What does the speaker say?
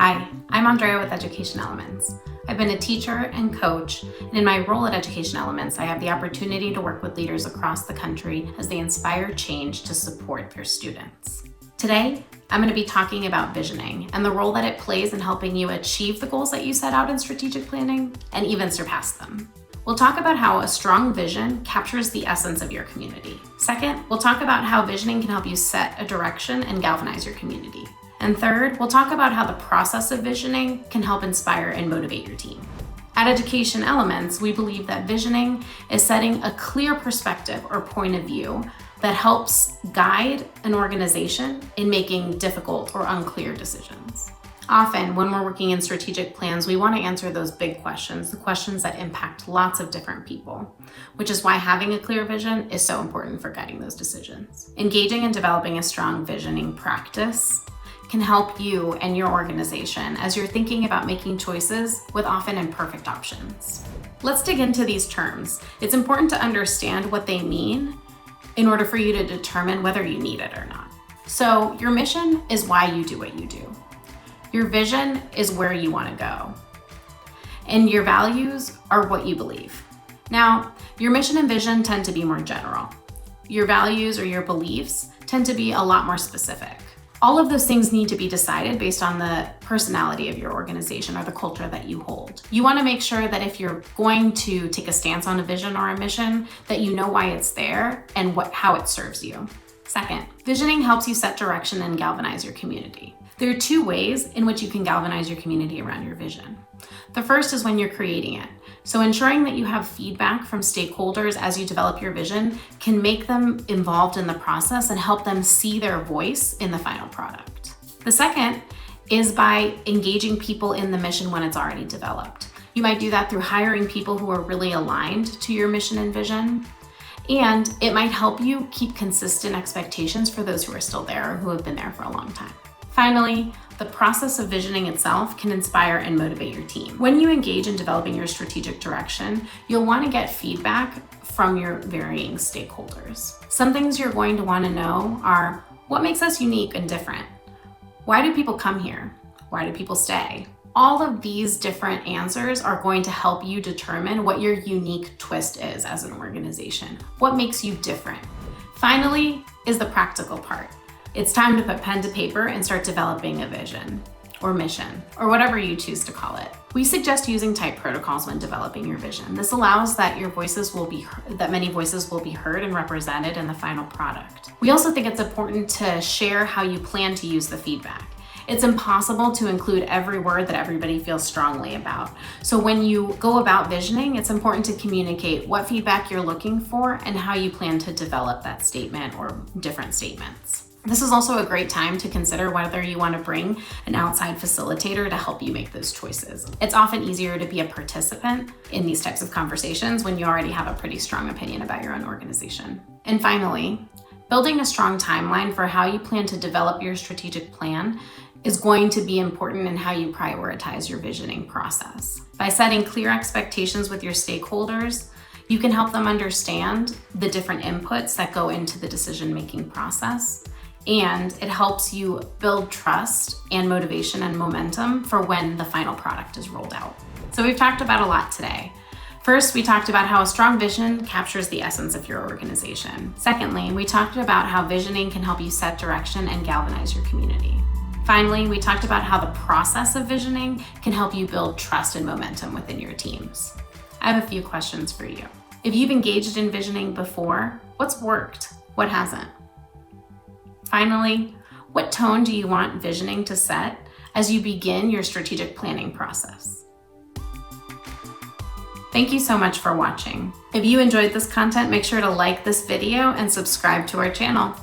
Hi, I'm Andrea with Education Elements. I've been a teacher and coach, and in my role at Education Elements, I have the opportunity to work with leaders across the country as they inspire change to support their students. Today, I'm going to be talking about visioning and the role that it plays in helping you achieve the goals that you set out in strategic planning and even surpass them. We'll talk about how a strong vision captures the essence of your community. Second, we'll talk about how visioning can help you set a direction and galvanize your community. And third, we'll talk about how the process of visioning can help inspire and motivate your team. At Education Elements, we believe that visioning is setting a clear perspective or point of view that helps guide an organization in making difficult or unclear decisions. Often, when we're working in strategic plans, we want to answer those big questions, the questions that impact lots of different people, which is why having a clear vision is so important for guiding those decisions. Engaging and developing a strong visioning practice can help you and your organization as you're thinking about making choices with often imperfect options. Let's dig into these terms. It's important to understand what they mean in order for you to determine whether you need it or not. So your mission is why you do what you do. Your vision is where you want to go. And your values are what you believe. Now, your mission and vision tend to be more general. Your values or your beliefs tend to be a lot more specific. All of those things need to be decided based on the personality of your organization or the culture that you hold. You want to make sure that if you're going to take a stance on a vision or a mission, that you know why it's there and how it serves you. Second, visioning helps you set direction and galvanize your community. There are two ways in which you can galvanize your community around your vision. The first is when you're creating it. So ensuring that you have feedback from stakeholders as you develop your vision can make them involved in the process and help them see their voice in the final product. The second is by engaging people in the mission when it's already developed. You might do that through hiring people who are really aligned to your mission and vision. And it might help you keep consistent expectations for those who are still there or who have been there for a long time. Finally, the process of visioning itself can inspire and motivate your team. When you engage in developing your strategic direction, you'll want to get feedback from your varying stakeholders. Some things you're going to want to know are, what makes us unique and different? Why do people come here? Why do people stay? All of these different answers are going to help you determine what your unique twist is as an organization. What makes you different? Finally is the practical part. It's time to put pen to paper and start developing a vision or mission or whatever you choose to call it. We suggest using type protocols when developing your vision. This allows that many voices will be heard and represented in the final product. We also think it's important to share how you plan to use the feedback. It's impossible to include every word that everybody feels strongly about. So when you go about visioning, it's important to communicate what feedback you're looking for and how you plan to develop that statement or different statements. This is also a great time to consider whether you want to bring an outside facilitator to help you make those choices. It's often easier to be a participant in these types of conversations when you already have a pretty strong opinion about your own organization. And finally, building a strong timeline for how you plan to develop your strategic plan is going to be important in how you prioritize your visioning process. By setting clear expectations with your stakeholders, you can help them understand the different inputs that go into the decision-making process. And it helps you build trust and motivation and momentum for when the final product is rolled out. So we've talked about a lot today. First, we talked about how a strong vision captures the essence of your organization. Secondly, we talked about how visioning can help you set direction and galvanize your community. Finally, we talked about how the process of visioning can help you build trust and momentum within your teams. I have a few questions for you. If you've engaged in visioning before, what's worked? What hasn't? Finally, what tone do you want visioning to set as you begin your strategic planning process? Thank you so much for watching. If you enjoyed this content, make sure to like this video and subscribe to our channel.